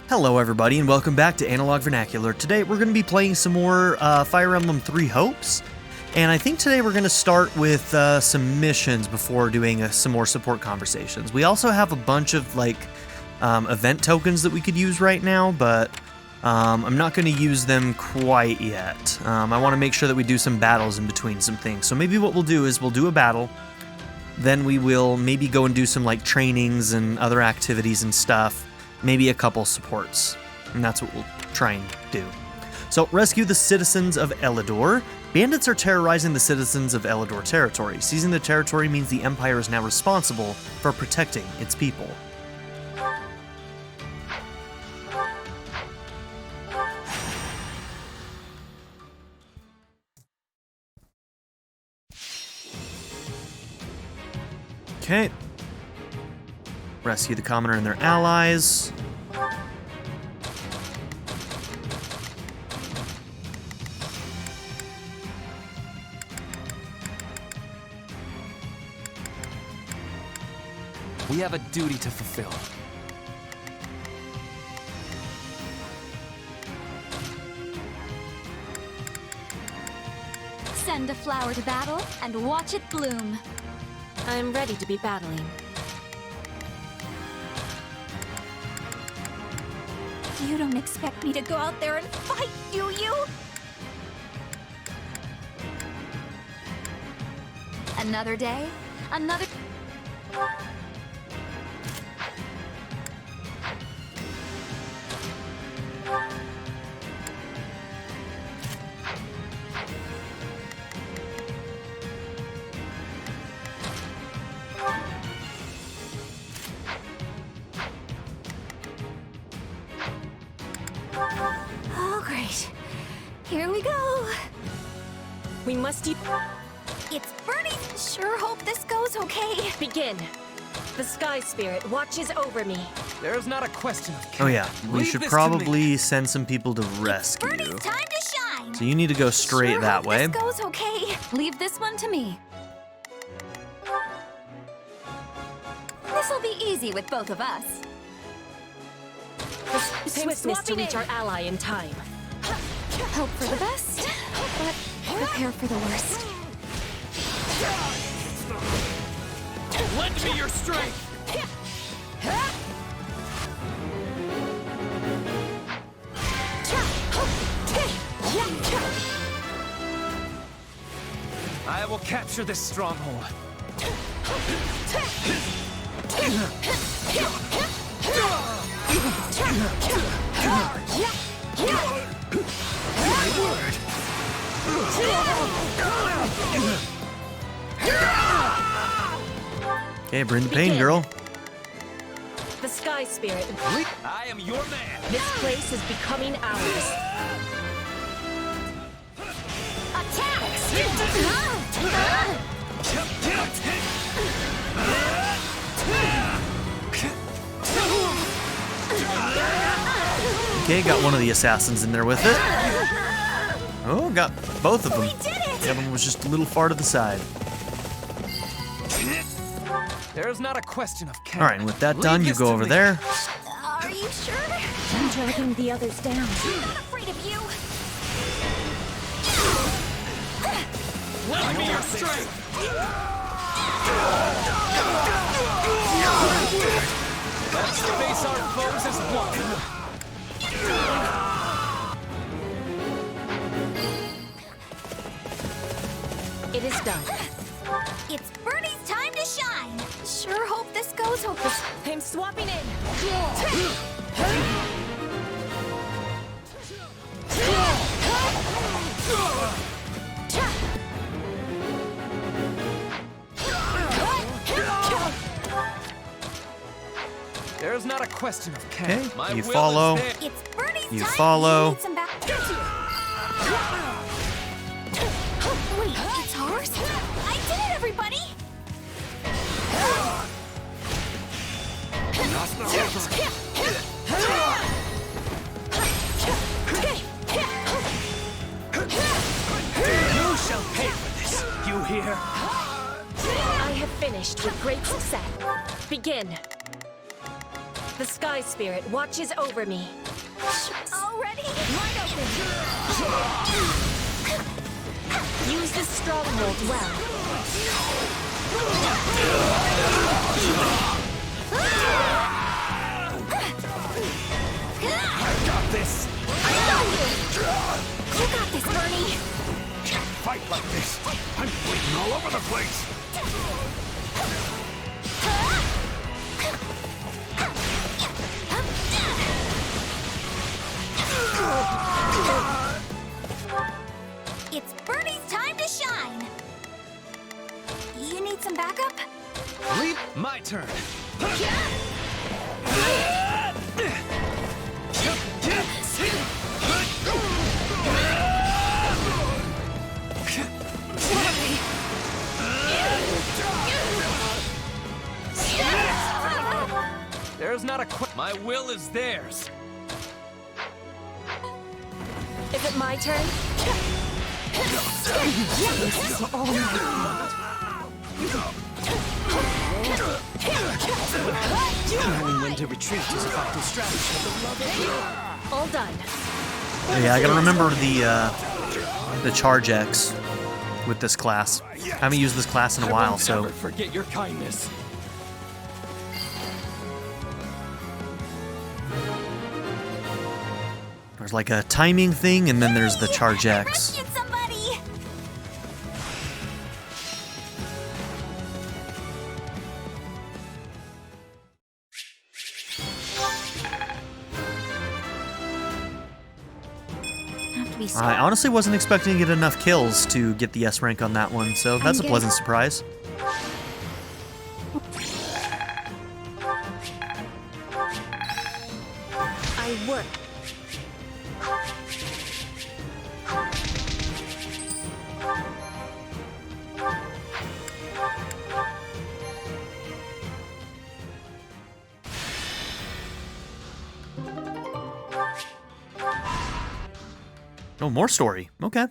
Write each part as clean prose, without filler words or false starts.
Hello everybody and welcome back to Analog Vernacular. Today we're going to be playing some more Fire Emblem Three Hopes. And I think today we're going to start with some missions before doing some more support conversations. We also have a bunch of event tokens that we could use right now, but I'm not going to use them quite yet. I want to make sure that we do some battles in between some things. So maybe what we'll do is we'll do a battle, then we will maybe go and do some trainings and other activities and stuff. Maybe a couple supports, and that's what we'll try and do. So, rescue the citizens of Elidor. Bandits are terrorizing the citizens of Elidor territory. Seizing the territory means the Empire is now responsible for protecting its people. Okay. Rescue the commoner and their allies. We have a duty to fulfill. Send a flower to battle and watch it bloom. I'm ready to be battling. You don't expect me to go out there and fight, do you? Another day, another... Oh, great. Here we go. We must It's Bernie. Sure hope this goes okay. begin. The Sky Spirit watches over me. There's not a question of Oh yeah, we Leave should this to me. probably send some people to rescue. Bernie's time to shine. So you need to go straight Sure that hope way. This goes okay. Leave this one to me. This'll be easy with both of us. The swiftness to reach our ally in time. Hope for the best, but prepare for the worst. Lend me your strength! I will capture this stronghold. Okay, bring the pain, Begin. girl. The Sky Spirit. I am your man! This place is becoming ours. Okay, got one of the assassins in there with it. Oh, got both of them. We did it! The other one was just a little far to the side. There's not a question of care. All right, and with that done, you go over there. Are you sure? I'm dragging the others down. I'm not afraid of you. Lend me your strength! Let's face our foes as one. It is done. It's Bernie's time to shine. Sure hope this goes okay. I'm swapping in. There's not a question of care. Okay, My you will follow. is there. It's Bernie's You time. follow. He needs some back. Wait, it's ours? I did it, everybody! You shall pay for this. You hear? I have finished with great success. Begin. The Sky Spirit watches over me. Already? Wide open! Use this stronghold well. I got this! I got you! You got this, Bernie! Can't fight like this! I'm bleeding all over the place! It's Bernie's time to shine! You need some backup? Leap, my turn! There's not a my will is theirs. Is it my turn? Knowing when to retreat is a vital strategy. All done. Yeah, I gotta remember the charge X with this class. I haven't used this class in a while, so Never forget your kindness. there's like a timing thing, and then there's the charge X. Rescued somebody! Have to be smart. I honestly wasn't expecting to get enough kills to get the S rank on that one, so that's a pleasant surprise. I work. Oh, more story. Okay.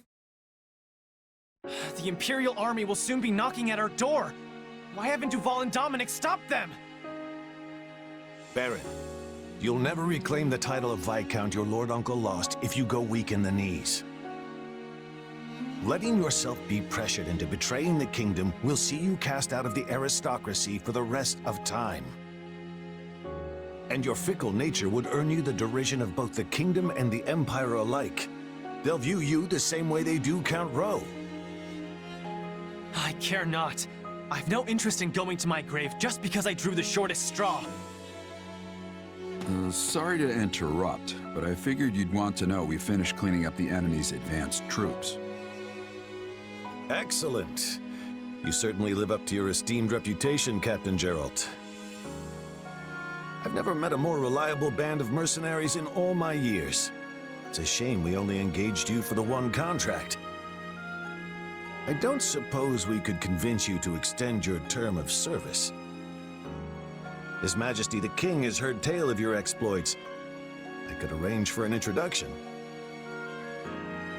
The Imperial Army will soon be knocking at our door. Why haven't Duval and Dominic stopped them? Baron, you'll never reclaim the title of Viscount your Lord Uncle lost if you go weak in the knees. Letting yourself be pressured into betraying the kingdom will see you cast out of the aristocracy for the rest of time. And your fickle nature would earn you the derision of both the kingdom and the Empire alike. They'll view you the same way they do Count Rowe. I care not. I've no interest in going to my grave just because I drew the shortest straw. Sorry to interrupt, but I figured you'd want to know we finished cleaning up the enemy's advanced troops. Excellent. You certainly live up to your esteemed reputation, Captain Geralt. I've never met a more reliable band of mercenaries in all my years. It's a shame we only engaged you for the one contract. I don't suppose we could convince you to extend your term of service. His Majesty the King has heard tale of your exploits. I could arrange for an introduction.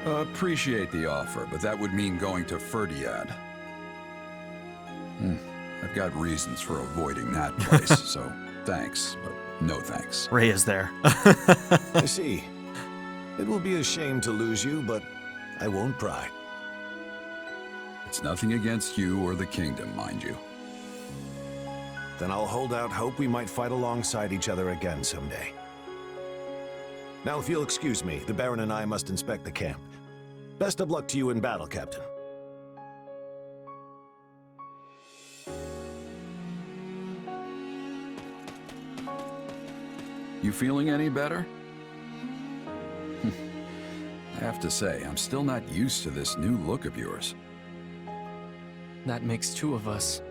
Appreciate the offer, but that would mean going to Ferdinand. I've got reasons for avoiding that place, so thanks, but no thanks. Ray is there. I see. It will be a shame to lose you, but I won't pry. It's nothing against you or the kingdom, mind you. Then I'll hold out hope we might fight alongside each other again someday. Now, if you'll excuse me, the Baron and I must inspect the camp. Best of luck to you in battle, Captain. You feeling any better? I have to say, I'm still not used to this new look of yours. That makes two of us.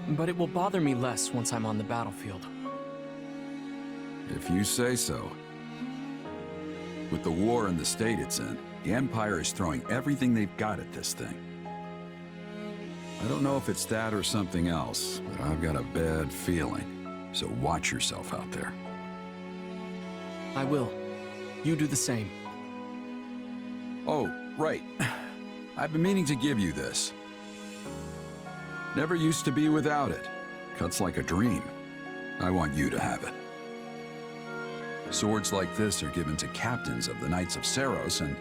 But it will bother me less once I'm on the battlefield. If you say so. With the war and the state it's in, the Empire is throwing everything they've got at this thing. I don't know if it's that or something else, but I've got a bad feeling. So watch yourself out there. I will. You do the same. Oh, right. I've been meaning to give you this. Never used to be without it. Cuts like a dream. I want you to have it. Swords like this are given to captains of the Knights of Saros, and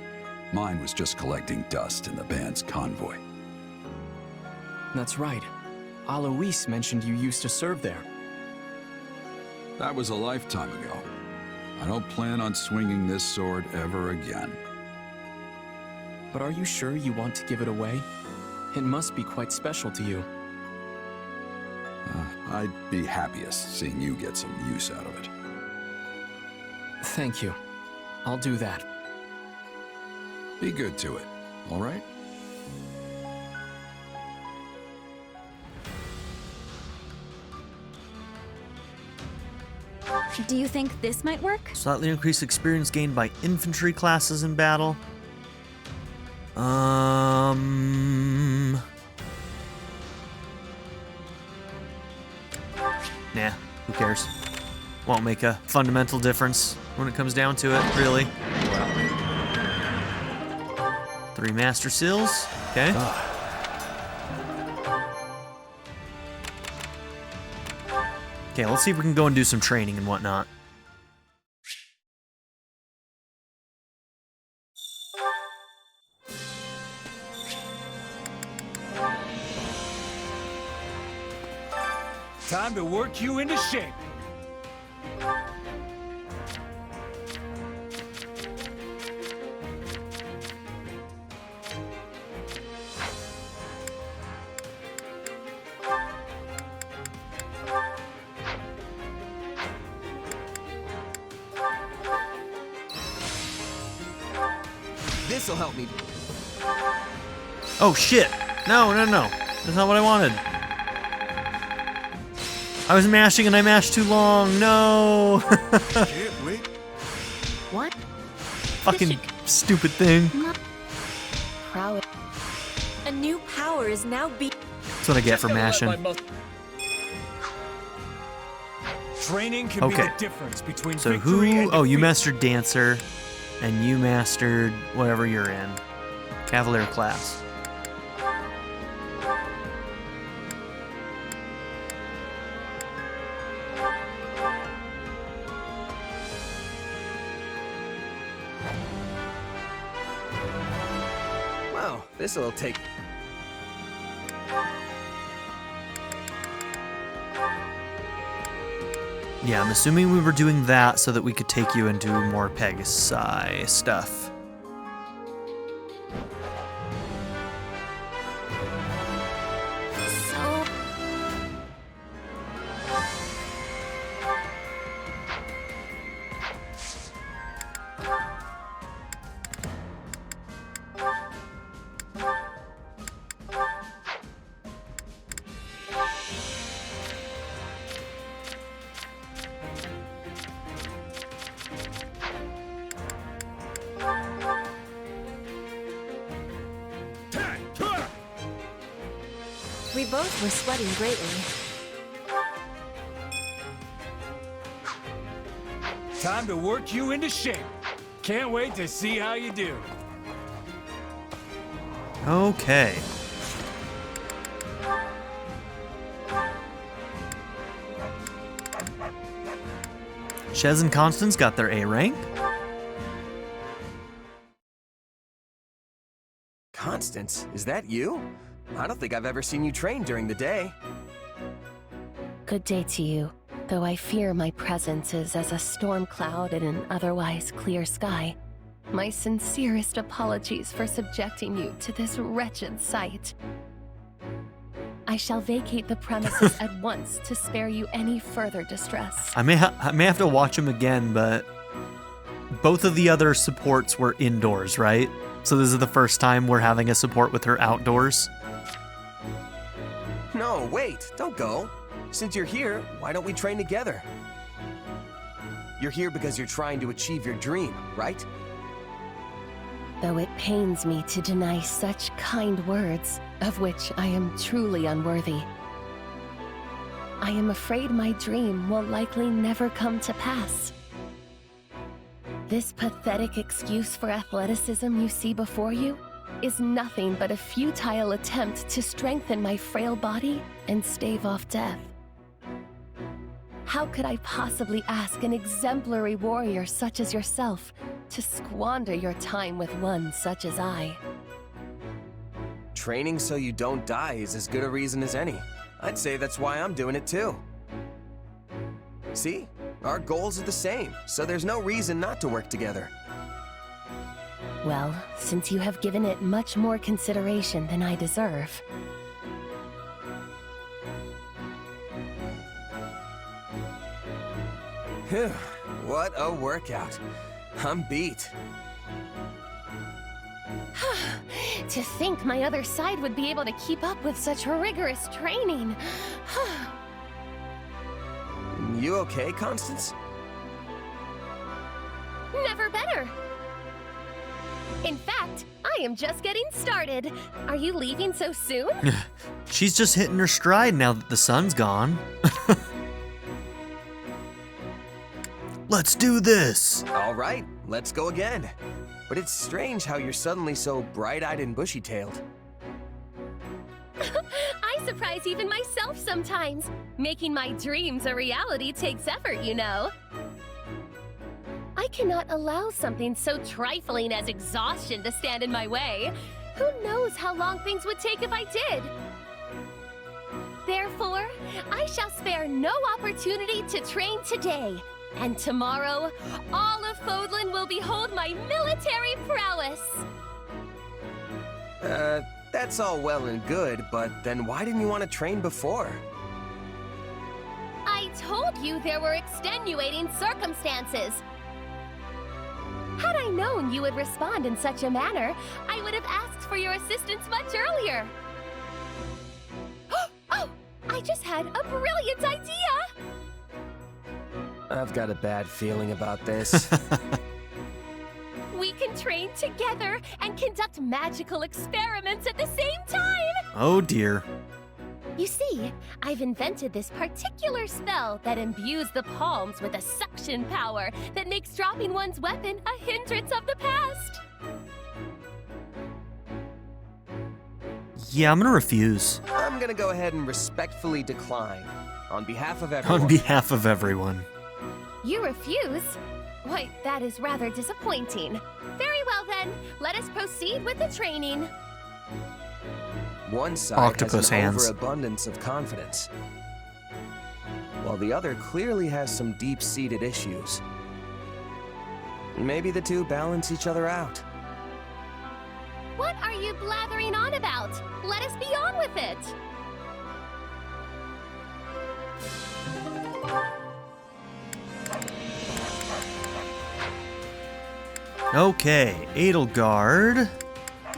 mine was just collecting dust in the band's convoy. That's right. Alois mentioned you used to serve there. That was a lifetime ago. I don't plan on swinging this sword ever again. But are you sure you want to give it away? It must be quite special to you. I'd be happiest seeing you get some use out of it. Thank you. I'll do that. Be good to it, all right? Do you think this might work? Slightly increased experience gained by infantry classes in battle. Nah, who cares? Won't make a fundamental difference when it comes down to it, really. 3 master seals. Okay. Okay, let's see if we can go and do some training and whatnot. Time to work you into shape. This'll help me. Oh shit! No, no, no. That's not what I wanted. I was mashing and I mashed too long. No! Can't wait. What? Fucking stupid thing. Proud. A new power is now That's what I get for mashing. Training can be Okay. the difference between So victory who? and Oh, you defeat. mastered Dancer, and you mastered whatever you're in. Cavalier class. Wow, this'll take. Yeah, I'm assuming we were doing that so that we could take you into more Pegasi stuff. So... We both were sweating greatly. Time to work you into shape. Can't wait to see how you do. Okay. Shez and Constance got their A rank. Constance, is that you? I don't think I've ever seen you train during the day. Good day to you, though I fear my presence is as a storm cloud in an otherwise clear sky. My sincerest apologies for subjecting you to this wretched sight. I shall vacate the premises at once to spare you any further distress. I may have to watch them again, but both of the other supports were indoors, right? So this is the first time we're having a support with her outdoors. No, wait, don't go. Since you're here, why don't we train together? You're here because you're trying to achieve your dream, right? Though it pains me to deny such kind words, of which I am truly unworthy. I am afraid my dream will likely never come to pass. This pathetic excuse for athleticism you see before you is nothing but a futile attempt to strengthen my frail body and stave off death. How could I possibly ask an exemplary warrior such as yourself to squander your time with one such as I? Training so you don't die is as good a reason as any. I'd say that's why I'm doing it too. See? Our goals are the same, so there's no reason not to work together. Well, since you have given it much more consideration than I deserve. Phew, what a workout. I'm beat. To think my other side would be able to keep up with such rigorous training. You okay, Constance? Never better. In fact, I am just getting started. Are you leaving so soon? She's just hitting her stride now that the sun's gone. Let's do this! All right, let's go again. But it's strange how you're suddenly so bright-eyed and bushy-tailed. I surprise even myself sometimes. Making my dreams a reality takes effort, you know. I cannot allow something so trifling as exhaustion to stand in my way. Who knows how long things would take if I did? Therefore, I shall spare no opportunity to train today. And tomorrow, all of Fodlan will behold my military prowess. That's all well and good, but then why didn't you want to train before? I told you there were extenuating circumstances. Had I known you would respond in such a manner, I would have asked for your assistance much earlier. Oh, I just had a brilliant idea! I've got a bad feeling about this. We can train together and conduct magical experiments at the same time! Oh dear. You see, I've invented this particular spell that imbues the palms with a suction power that makes dropping one's weapon a hindrance of the past. Yeah, I'm gonna refuse. I'm gonna go ahead and respectfully decline. On behalf of everyone. On behalf of everyone. You refuse? Why, that is rather disappointing. Very well then, let us proceed with the training. One side Octopus has an hands. overabundance of confidence, while the other clearly has some deep-seated issues. Maybe the two balance each other out. What are you blathering on about? Let us be on with it! Okay, Edelgard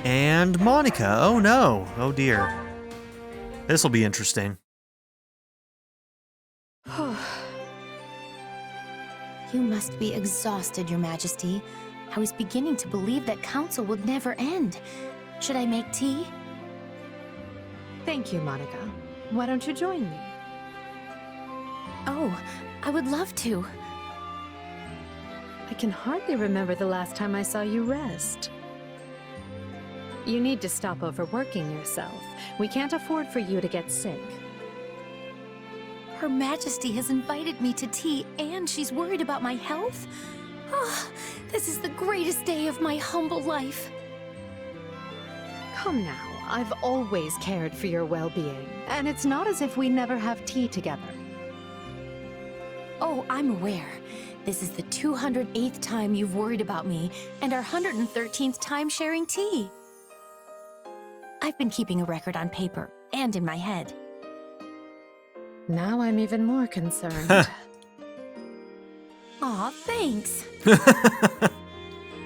and Monica. Oh no. Oh dear. This'll be interesting. You must be exhausted, Your Majesty. I was beginning to believe that council would never end. Should I make tea? Thank you, Monica. Why don't you join me? Oh, I would love to. I can hardly remember the last time I saw you rest. You need to stop overworking yourself. We can't afford for you to get sick. Her Majesty has invited me to tea, and she's worried about my health? Oh, this is the greatest day of my humble life. Come now, I've always cared for your well-being, and it's not as if we never have tea together. Oh, I'm aware. This is the 208th time you've worried about me, and our 113th time sharing tea. I've been keeping a record on paper, and in my head. Now I'm even more concerned. Aw, thanks.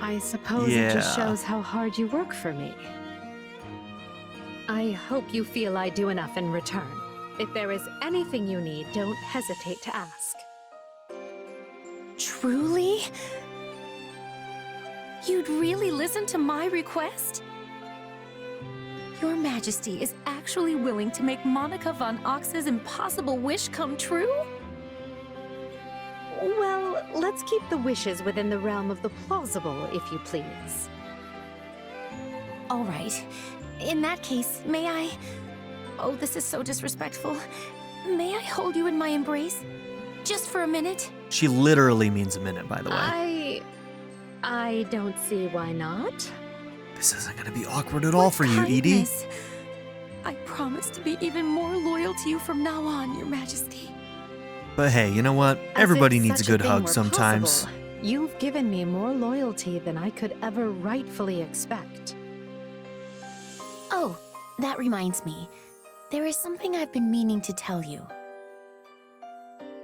I suppose it just shows how hard you work for me. I hope you feel I do enough in return. If there is anything you need, don't hesitate to ask. Truly? You'd really listen to my request? Your Majesty is actually willing to make Monica von Ox's impossible wish come true? Well, let's keep the wishes within the realm of the plausible, if you please. All right. In that case, may I... Oh, this is so disrespectful. May I hold you in my embrace? Just for a minute? She literally means a minute, by the way. I don't see why not. This isn't going to be awkward at all for you, Edie. Kindness. I promise to be even more loyal to you from now on, Your Majesty. But hey, you know what? As Everybody if needs a such good thing hug were sometimes. possible. You've given me more loyalty than I could ever rightfully expect. Oh, that reminds me. There is something I've been meaning to tell you.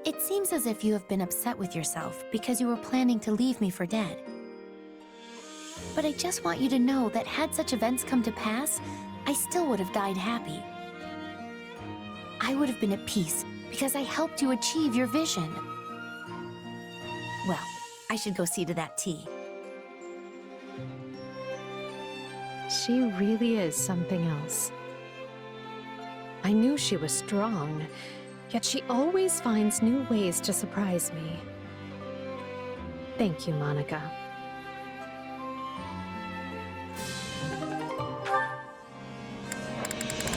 It seems as if you have been upset with yourself because you were planning to leave me for dead. But I just want you to know that had such events come to pass, I still would have died happy. I would have been at peace because I helped you achieve your vision. Well, I should go see to that tea. She really is something else. I knew she was strong, yet she always finds new ways to surprise me. Thank you, Monica.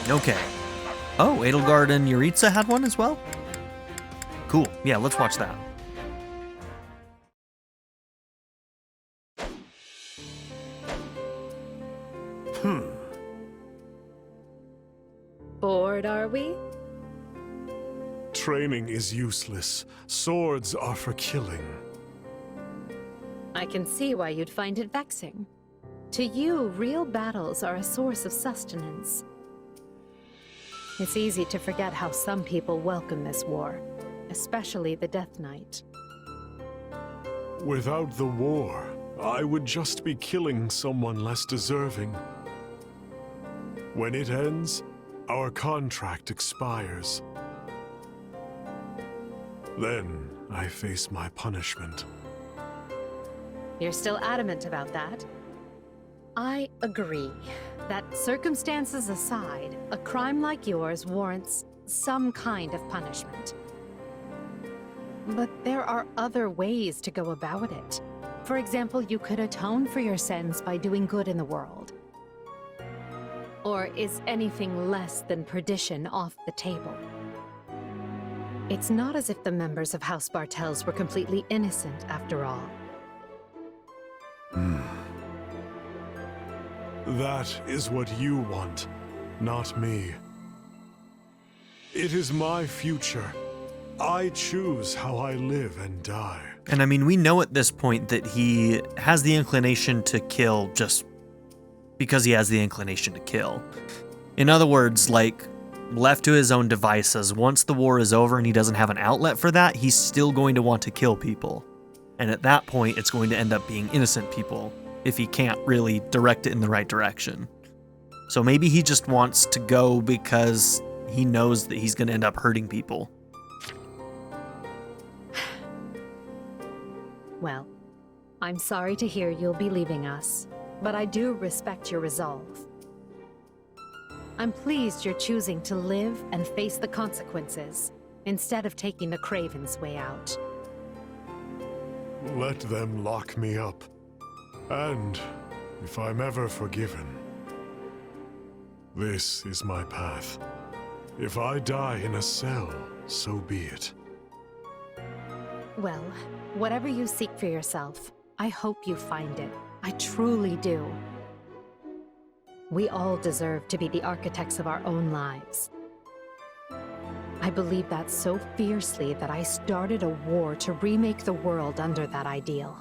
Okay. Oh, Edelgard and Jeritza had one as well? Cool. Yeah, let's watch that. Bored, are we? Training is useless. Swords are for killing. I can see why you'd find it vexing. To you, real battles are a source of sustenance. It's easy to forget how some people welcome this war, especially the Death Knight. Without the war, I would just be killing someone less deserving. When it ends, our contract expires. Then I face my punishment. You're still adamant about that? I agree that, circumstances aside, a crime like yours warrants some kind of punishment. But there are other ways to go about it. For example, you could atone for your sins by doing good in the world. Or is anything less than perdition off the table? It's not as if the members of House Bartels were completely innocent, after all. That is what you want, not me. It is my future. I choose how I live and die. And I mean, we know at this point that he has the inclination to kill just because he has the inclination to kill. In other words, like, left to his own devices, once the war is over and he doesn't have an outlet for that, he's still going to want to kill people. And at that point, it's going to end up being innocent people if he can't really direct it in the right direction. So maybe he just wants to go because he knows that he's going to end up hurting people. Well, I'm sorry to hear you'll be leaving us, but I do respect your resolve. I'm pleased you're choosing to live and face the consequences, instead of taking the Craven's way out. Let them lock me up. And if I'm ever forgiven, this is my path. If I die in a cell, so be it. Well, whatever you seek for yourself, I hope you find it. I truly do. We all deserve to be the architects of our own lives. I believe that so fiercely that I started a war to remake the world under that ideal.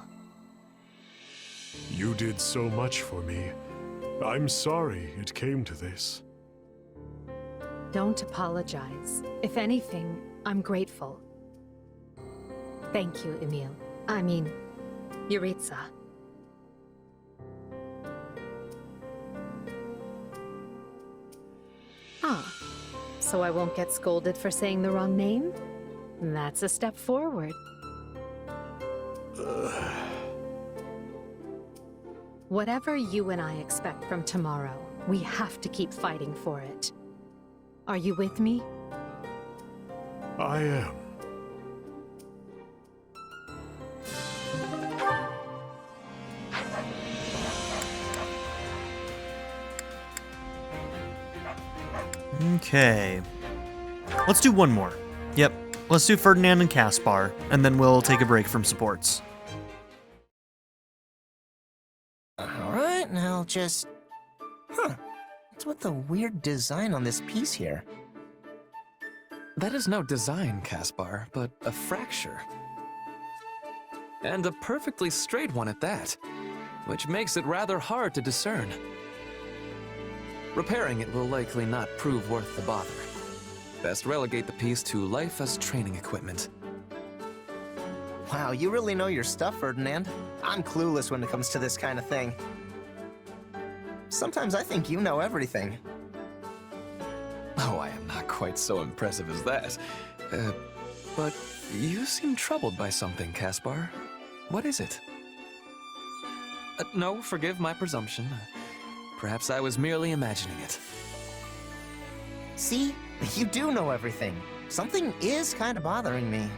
You did so much for me. I'm sorry it came to this. Don't apologize. If anything, I'm grateful. Thank you, Emil. I mean, Jeritza. Ah, so I won't get scolded for saying the wrong name? That's a step forward. Whatever you and I expect from tomorrow, we have to keep fighting for it. Are you with me? I am. Okay. Let's do one more. Yep. let's do Ferdinand and Caspar, and then we'll take a break from supports. Alright, now just... What's with the weird design on this piece here? That is no design, Caspar, but a fracture. And a perfectly straight one at that, which makes it rather hard to discern. Repairing it will likely not prove worth the bother. Best relegate the piece to life as training equipment. Wow, you really know your stuff, Ferdinand. I'm clueless when it comes to this kind of thing. Sometimes I think you know everything. Oh, I am not quite so impressive as that. But you seem troubled by something, Caspar. What is it? No, forgive my presumption. Perhaps I was merely imagining it. See? You do know everything. Something is kind of bothering me.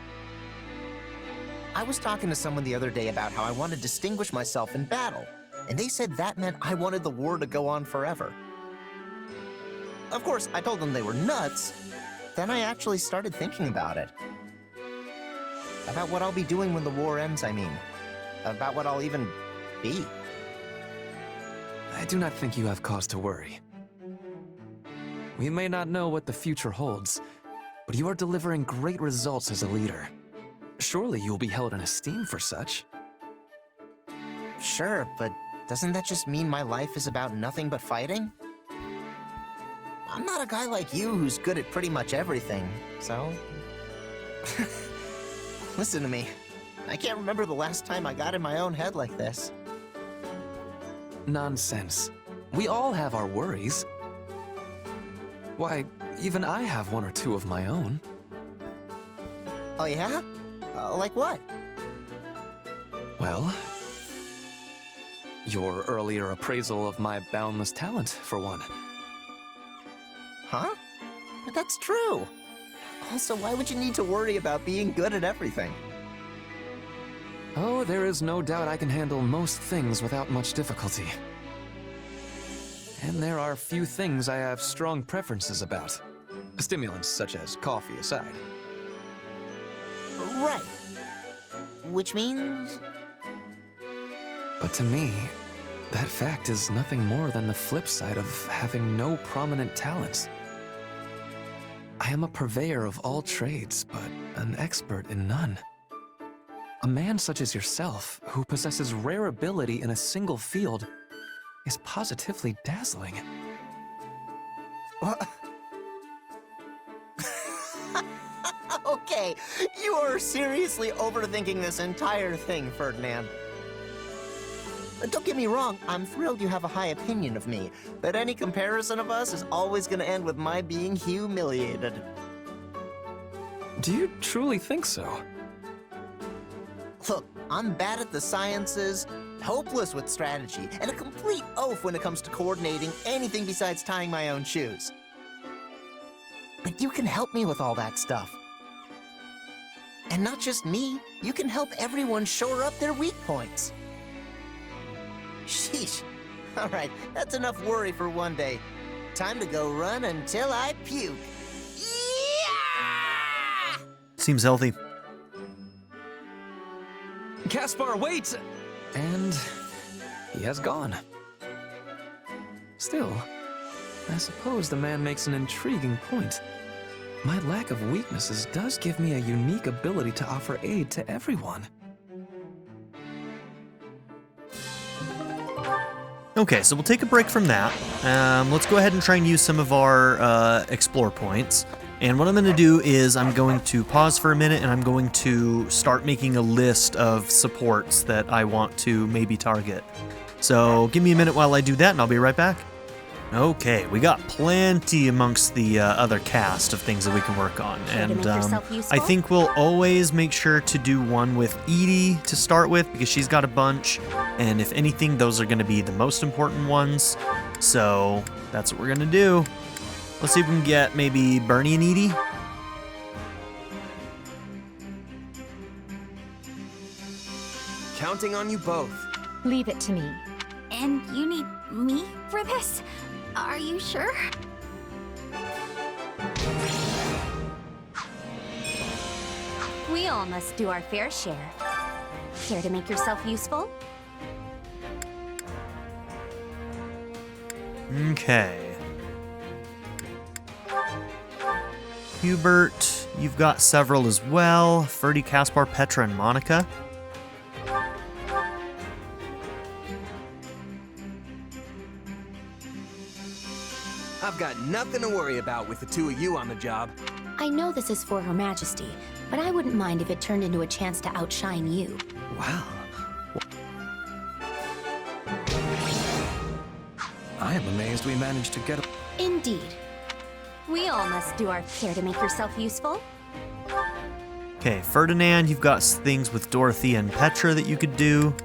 I was talking to someone the other day about how I want to distinguish myself in battle, and they said that meant I wanted the war to go on forever. Of course, I told them they were nuts. Then I actually started thinking about it. About what I'll be doing when the war ends, I mean. About what I'll even be. I do not think you have cause to worry. We may not know what the future holds, but you are delivering great results as a leader. Surely you will be held in esteem for such. Sure, but doesn't that just mean my life is about nothing but fighting? I'm not a guy like you who's good at pretty much everything, so... Listen to me. I can't remember the last time I got in my own head like this. Nonsense. We all have our worries. Why, even I have one or two of my own. Oh yeah? Like what? Well, your earlier appraisal of my boundless talent, for one. Huh? But that's true. Also, why would you need to worry about being good at everything? Oh, there is no doubt I can handle most things without much difficulty. And there are few things I have strong preferences about. Stimulants such as coffee aside. Right. Which means... But to me, that fact is nothing more than the flip side of having no prominent talents. I am a purveyor of all trades, but an expert in none. A man such as yourself, who possesses rare ability in a single field, is positively dazzling. Okay, you are seriously overthinking this entire thing, Ferdinand. Don't get me wrong, I'm thrilled you have a high opinion of me, but any comparison of us is always gonna end with my being humiliated. Do you truly think so? Look, I'm bad at the sciences, hopeless with strategy, and a complete oaf when it comes to coordinating anything besides tying my own shoes. But you can help me with all that stuff. And not just me, you can help everyone shore up their weak points. Sheesh. Alright, that's enough worry for one day. Time to go run until I puke. Yeah! Seems healthy. Caspar, wait! And he has gone. Still, I suppose the man makes an intriguing point. My lack of weaknesses does give me a unique ability to offer aid to everyone. Okay, so we'll take a break from that. Let's go ahead and try and use some of our explore points. And what I'm going to do is I'm going to pause for a minute and I'm going to start making a list of supports that I want to maybe target. So give me a minute while I do that and I'll be right back. Okay, we got plenty amongst the other cast of things that we can work on. And I think we'll always make sure to do one with Edie to start with because she's got a bunch. And if anything, those are going to be the most important ones. So that's what we're going to do. Let's see if we can get maybe Bernie and Edie. Counting on you both. Leave it to me. And you need me for this? Are you sure? We all must do our fair share. Care to make yourself useful? Okay. Hubert, you've got several as well. Ferdy, Caspar, Petra, and Monica. I've got nothing to worry about with the two of you on the job. I know this is for Her Majesty, but I wouldn't mind if it turned into a chance to outshine you. Wow. I am amazed we managed to get a... Indeed. We all must do our care to make yourself useful. Okay, Ferdinand, you've got things with Dorothy and Petra that you could do.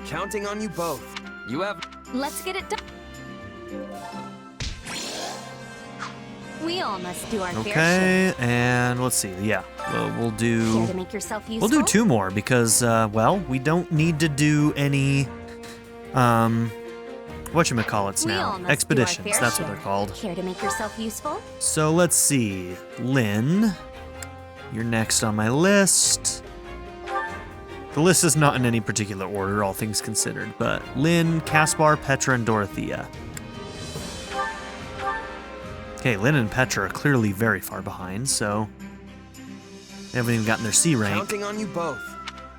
Counting on you both. You have... Let's get it done. We all must do our fair share. Okay, and let's see. Yeah, we'll do... Care to make yourself useful? We'll do 2 more because, well, we don't need to do any, whatchamacallits We all now. must Expeditions, do our fair that's what share. they're called. Care to make yourself useful? So let's see. Lynn, you're next on my list. The list is not in any particular order, all things considered, but Lynn, Caspar, Petra, and Dorothea. Okay, Lynn and Petra are clearly very far behind, so they haven't even gotten their C rank. Counting on you both.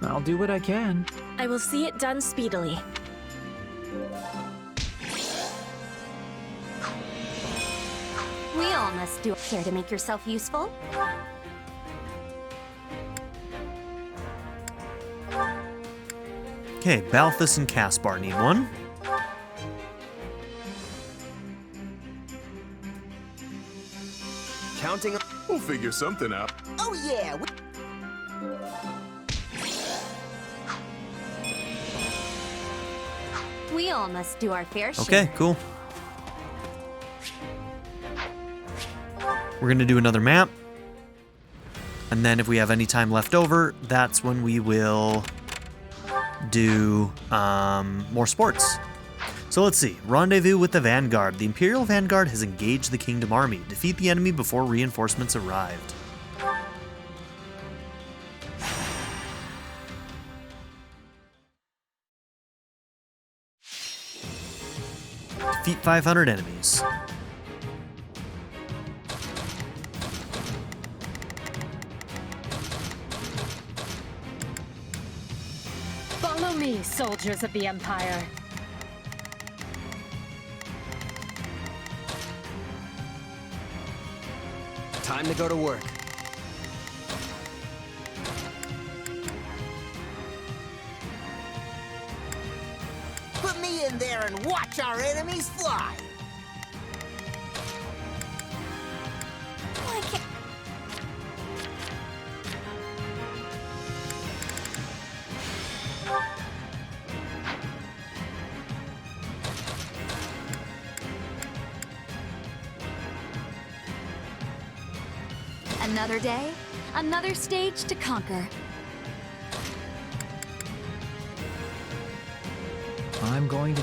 I'll do what I can. I will see it done speedily. We all must do care to make yourself useful. Okay, Balthus and Caspar need one. Counting on... We'll figure something out. Oh yeah! We all must do our fair share. Okay, cool. We're gonna do another map. And then if we have any time left over, that's when we will do more sports. So let's see. Rendezvous with the Vanguard. The Imperial Vanguard has engaged the Kingdom Army. Defeat the enemy before reinforcements arrived. Defeat 500 enemies. Follow me, soldiers of the Empire. Time to go to work. Put me in there and watch our enemies fly! I can't. Another day, another stage to conquer. I'm going to...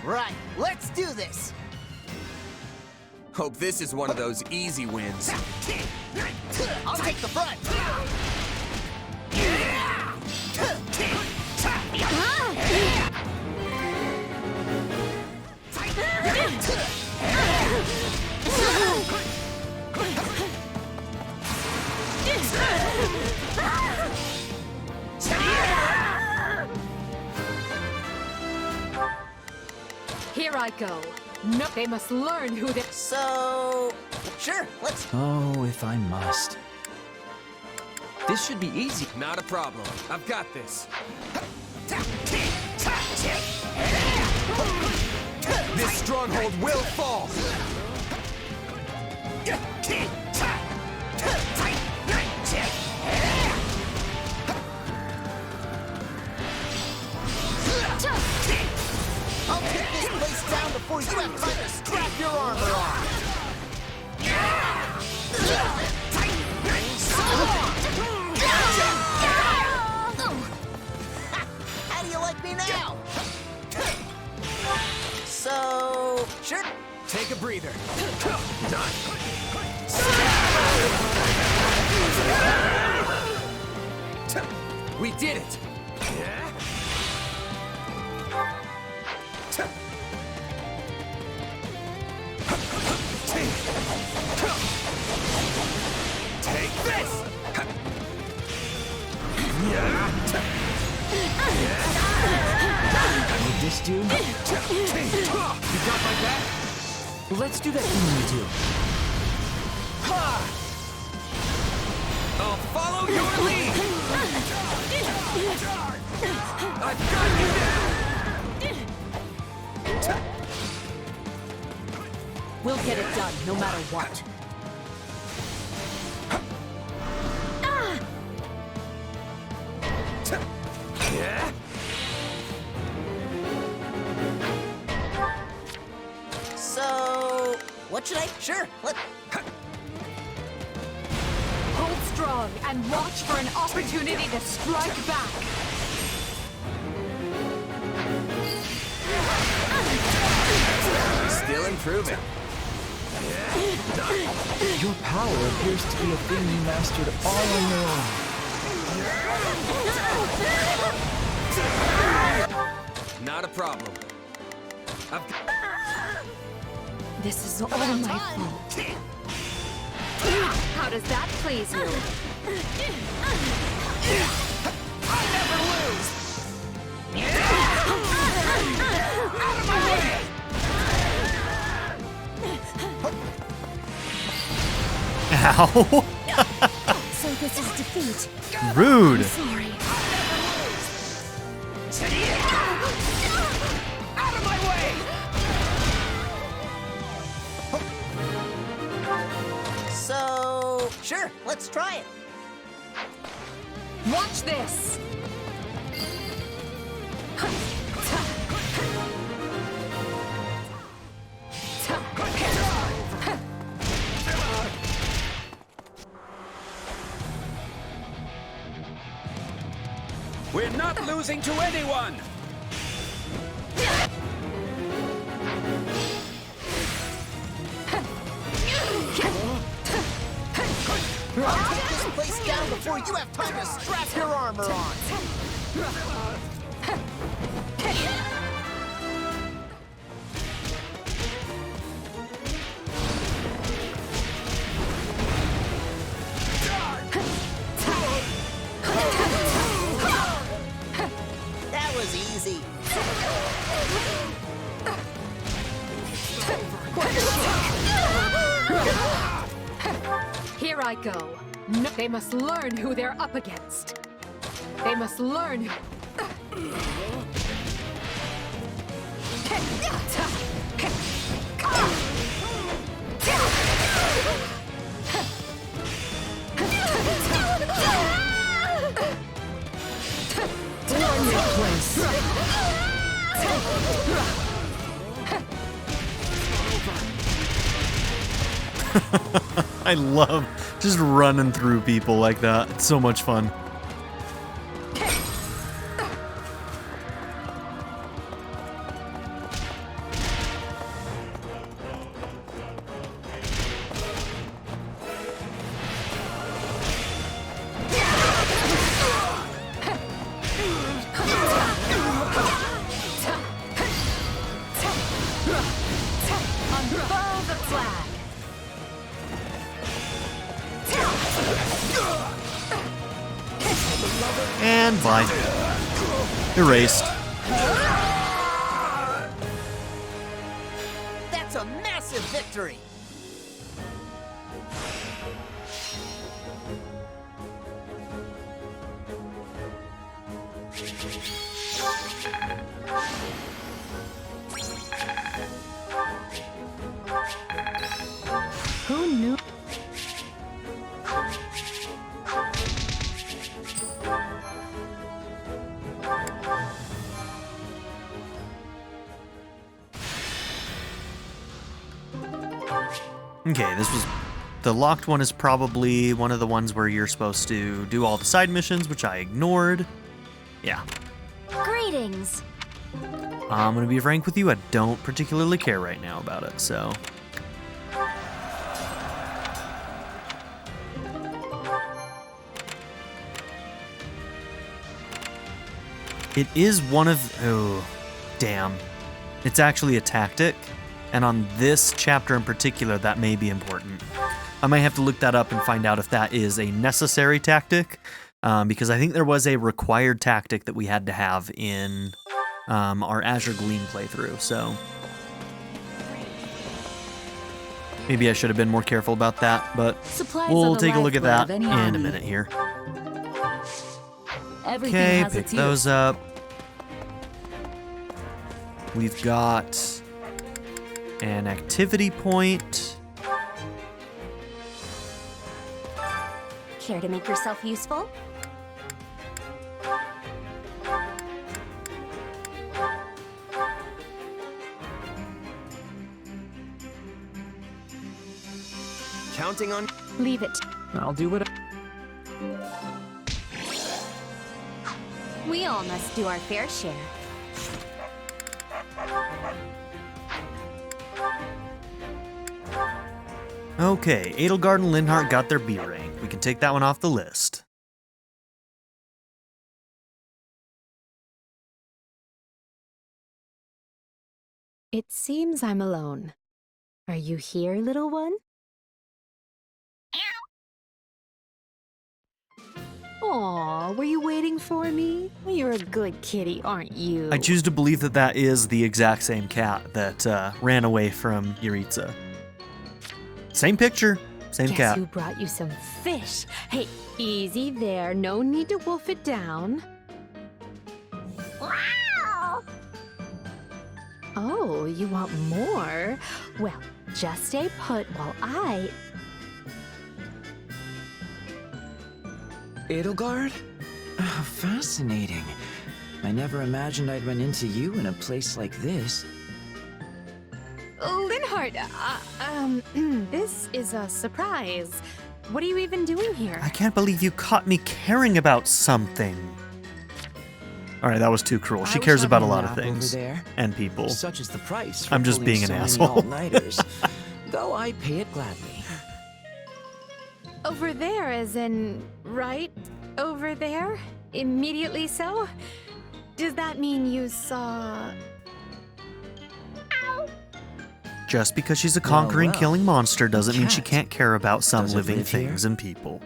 Right, let's do this! Hope this is one of those easy wins. I'll take the front! Here I go. No, they must learn who they... So... Sure, let's... Oh, if I must. This should be easy. Not a problem. I've got this. This stronghold will fall! I'll take this place down before you have time to strap your armor on! How do you like me now? So... Sure. Take a breather. We did it! Take this! Would this do? You got my back? Let's do that thing you do. I'll follow your lead! I've got you now! We'll get it done, no matter what. Yeah? So... What should I... Sure, let... Hold strong and watch for an opportunity to strike back. Still improving. Your power appears to be a thing you mastered all on your own. Not a problem. This is all my fault. How does that please you? I never lose! Out of my way! Ow! So this is defeat. Rude. I'm sorry. Out of my way! So... Sure, let's try it. Watch this! We're not losing to anyone! I'll take this place down before you have time to strap your armor on! That was easy. Here I go. No, they must learn who they're up against. They must learn. I love just running through people like that. It's so much fun. Unfurl the flag. And bye. Erased. to victory! Who knew? Okay, this was... The locked one is probably one of the ones where you're supposed to do all the side missions, which I ignored. Yeah. Greetings. I'm gonna be frank with you, I don't particularly care right now about it, so... It is one of... Oh, damn. It's actually a tactic, and on this chapter in particular, that may be important. I might have to look that up and find out if that is a necessary tactic, because I think there was a required tactic that we had to have in our Azure Gleam playthrough, so... Maybe I should have been more careful about that, but Supplies we'll are the take a look at that lifeblood of any in a army. minute here. Everything Okay, has pick its those use. up. We've got an activity point. Care to make yourself useful? Counting on... Leave it. I'll do what We all must do our fair share. Okay, Edelgard and Linhardt got their B rank. We can take that one off the list. It seems I'm alone. Are you here, little one? Aw, were you waiting for me? You're a good kitty, aren't you? I choose to believe that that is the exact same cat that ran away from Jeritza. Same picture, same Guess cat. who brought you some fish? Hey, easy there. No need to wolf it down. Oh, you want more? Well, just stay put while I... Edelgard? Oh, fascinating. I never imagined I'd run into you in a place like this. Linhardt, this is a surprise. What are you even doing here? I can't believe you caught me caring about something. All right, that was too cruel. She I was cares about a having lot of nap over things there. and people. Such is the price for I'm just pulling being an so many asshole. all-nighters, though I pay it gladly. Over there, as in, right over there? Immediately so? Does that mean you saw... Just because she's a conquering, well. killing monster doesn't mean she Cat. can't care about some Does it living live here? things and people.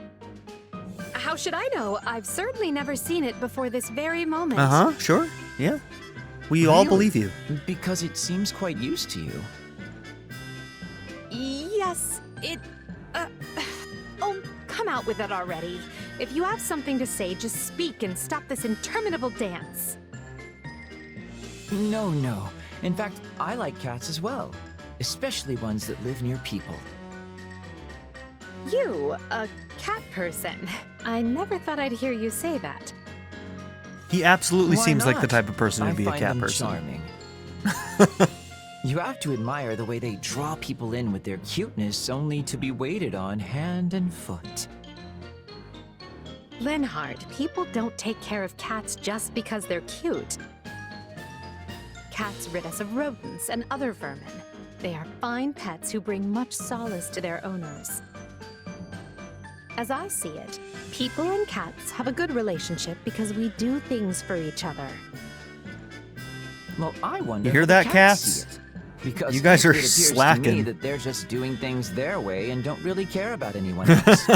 How should I know? I've certainly never seen it before this very moment. Uh-huh, sure, yeah. We all Really? believe you. Because it seems quite used to you. Yes, it... Oh, come out with it already. If you have something to say, just speak and stop this interminable dance. No. In fact, I like cats as well. Especially ones that live near people. You, a cat person. I never thought I'd hear you say that. He absolutely Why seems like the not? type of person I to be a find cat them person. Charming. You have to admire the way they draw people in with their cuteness, only to be waited on hand and foot. Linhardt, people don't take care of cats just because they're cute. Cats rid us of rodents and other vermin. They are fine pets who bring much solace to their owners. As I see it, people and cats have a good relationship because we do things for each other. Well, I wonder. You hear how the that, cats cats? see it. Because You guys are it appears to me slacking. that they're just doing things their way and don't really care about anyone else.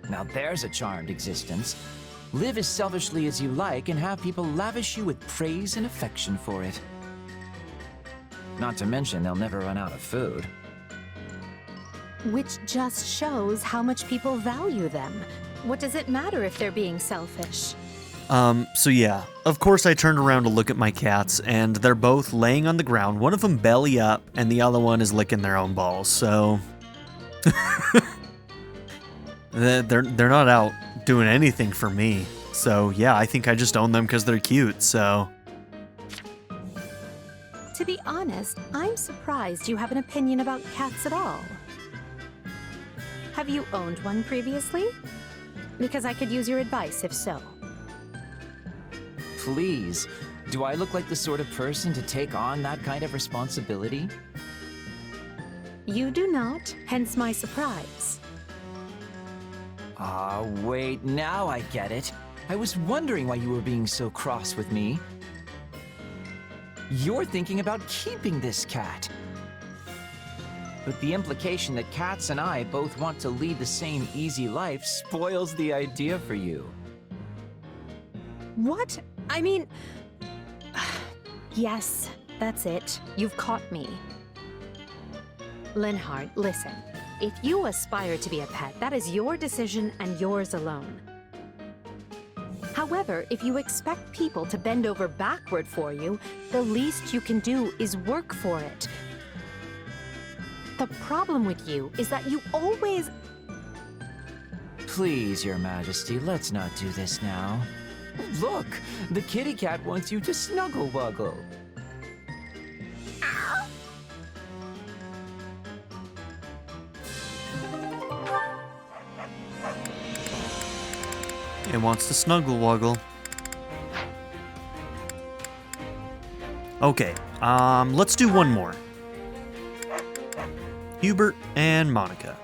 Now there's a charmed existence. Live as selfishly as you like and have people lavish you with praise and affection for it. Not to mention they'll never run out of food. Which just shows how much people value them. What does it matter if they're being selfish? So yeah, of course I turned around to look at my cats, and they're both laying on the ground, one of them belly up, and the other one is licking their own balls, so... they're not out doing anything for me. So yeah, I think I just own them because they're cute, so... To be honest, I'm surprised you have an opinion about cats at all. Have you owned one previously? Because I could use your advice if so. Please, do I look like the sort of person to take on that kind of responsibility? You do not, hence my surprise. Ah, wait, now I get it. I was wondering why you were being so cross with me. You're thinking about keeping this cat. But the implication that cats and I both want to lead the same easy life spoils the idea for you. What? I mean... Yes, that's it. You've caught me. Linhardt, listen. If you aspire to be a pet, that is your decision and yours alone. However, if you expect people to bend over backward for you, the least you can do is work for it. The problem with you is that you always... Please, Your Majesty, let's not do this now. Look, the kitty cat wants you to snuggle-wuggle. It wants to snuggle-wuggle. Okay, let's do one more. Hubert and Monica.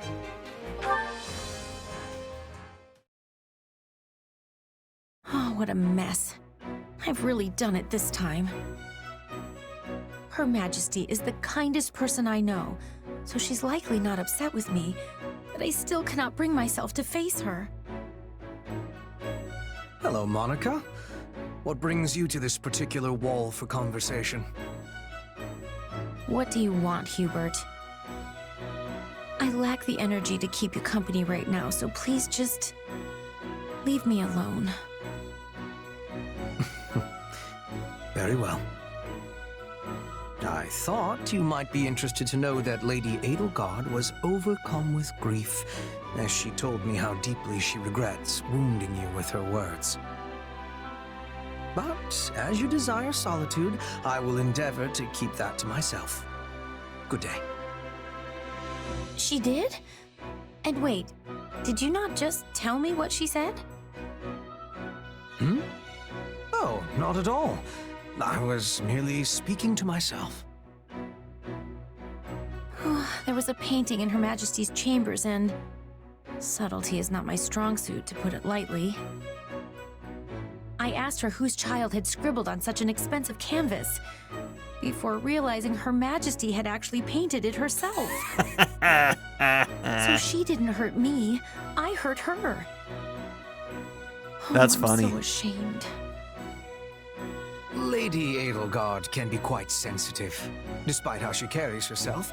Oh, what a mess. I've really done it this time. Her Majesty is the kindest person I know, so she's likely not upset with me, but I still cannot bring myself to face her. Hello, Monica. What brings you to this particular wall for conversation? What do you want, Hubert? I lack the energy to keep you company right now, so please just leave me alone. Very well. I thought you might be interested to know that Lady Edelgard was overcome with grief, as she told me how deeply she regrets wounding you with her words. But, as you desire solitude, I will endeavor to keep that to myself. Good day. She did? And wait, did you not just tell me what she said? Hmm? Oh, not at all. I was merely speaking to myself. There was a painting in Her Majesty's chambers, and subtlety is not my strong suit, to put it lightly. I asked her whose child had scribbled on such an expensive canvas, before realizing Her Majesty had actually painted it herself. So she didn't hurt me, I hurt her. That's I'm funny. so ashamed. Lady Edelgard can be quite sensitive, despite how she carries herself.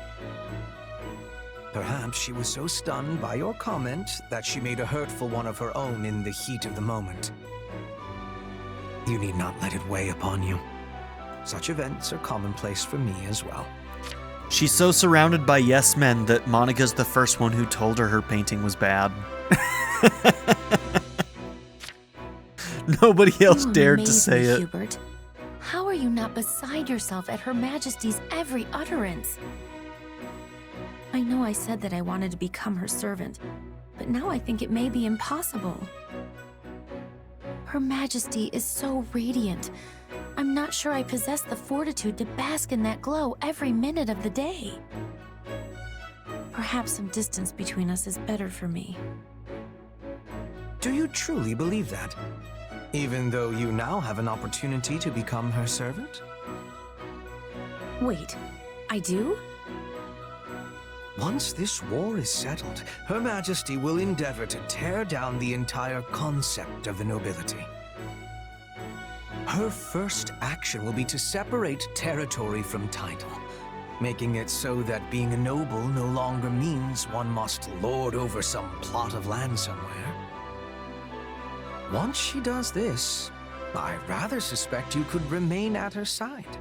Perhaps she was so stunned by your comment that she made a hurtful one of her own in the heat of the moment. You need not let it weigh upon you. Such events are commonplace for me as well. She's so surrounded by yes men that Monica's the first one who told her her painting was bad. Nobody else dared to say it. Hubert. How are you not beside yourself at Her Majesty's every utterance? I know I said that I wanted to become her servant, but now I think it may be impossible. Her Majesty is so radiant. I'm not sure I possess the fortitude to bask in that glow every minute of the day. Perhaps some distance between us is better for me. Do you truly believe that? Even though you now have an opportunity to become her servant? Wait, I do? Once this war is settled, Her Majesty will endeavor to tear down the entire concept of the nobility. Her first action will be to separate territory from title, making it so that being a noble no longer means one must lord over some plot of land somewhere. Once she does this, I rather suspect you could remain at her side,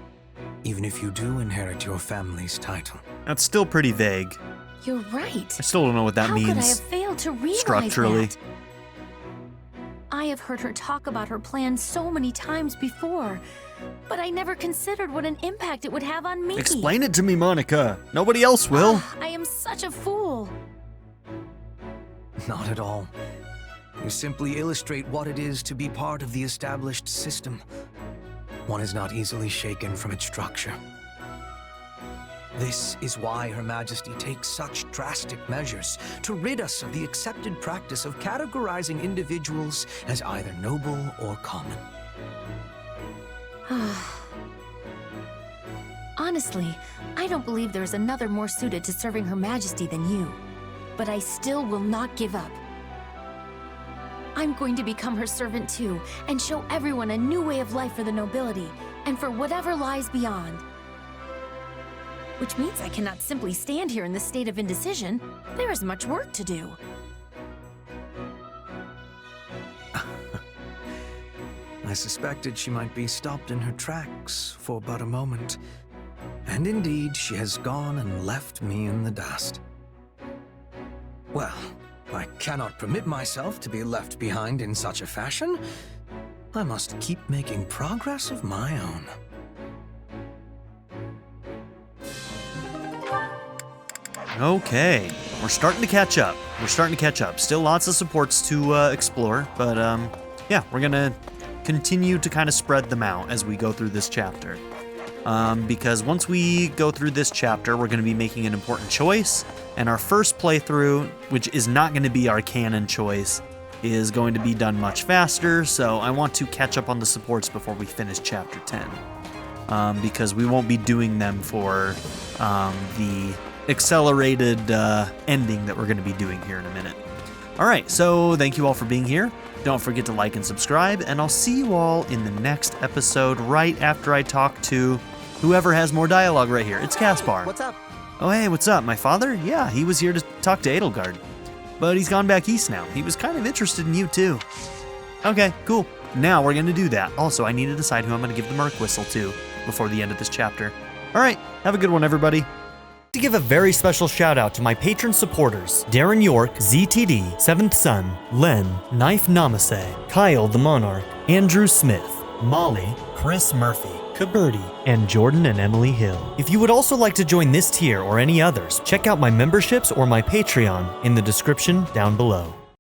even if you do inherit your family's title. That's still pretty vague. You're right. I still don't know what that means. How could I have failed to realize structurally. that? I have heard her talk about her plan so many times before, but I never considered what an impact it would have on me. Explain it to me, Monica. Nobody else will. I am such a fool. Not at all. You simply illustrate what it is to be part of the established system. One is not easily shaken from its structure. This is why Her Majesty takes such drastic measures to rid us of the accepted practice of categorizing individuals as either noble or common. Honestly, I don't believe there's another more suited to serving Her Majesty than you. But I still will not give up. I'm going to become her servant too, and show everyone a new way of life for the nobility, and for whatever lies beyond. Which means I cannot simply stand here in this state of indecision. There is much work to do. I suspected she might be stopped in her tracks for but a moment. And indeed, she has gone and left me in the dust. Well, I cannot permit myself to be left behind in such a fashion. I must keep making progress of my own. Okay, we're starting to catch up. Still lots of supports to explore, but yeah, we're gonna continue to kind of spread them out as we go through this chapter. Because once we go through this chapter, we're gonna be making an important choice, and our first playthrough, which is not gonna be our canon choice, is going to be done much faster, so I want to catch up on the supports before we finish chapter 10. Because we won't be doing them for the accelerated ending that we're going to be doing here in a minute. All right, so thank you all for being here. Don't forget to like and subscribe, and I'll see you all in the next episode right after I talk to whoever has more dialogue right here. It's Caspar. What's up? Oh, hey, what's up? My father? Yeah, he was here to talk to Edelgard, but he's gone back east now. He was kind of interested in you, too. Okay, cool. Now we're going to do that. Also, I need to decide who I'm going to give the Merc Whistle to before the end of this chapter. All right, have a good one, everybody. To give a very special shout out to my patron supporters, Darren York, ZTD, 7th Son, Len, Knife Namaste, Kyle the Monarch, Andrew Smith, Molly, Chris Murphy, Kaberti, and Jordan and Emily Hill. If you would also like to join this tier or any others, check out my memberships or my Patreon in the description down below.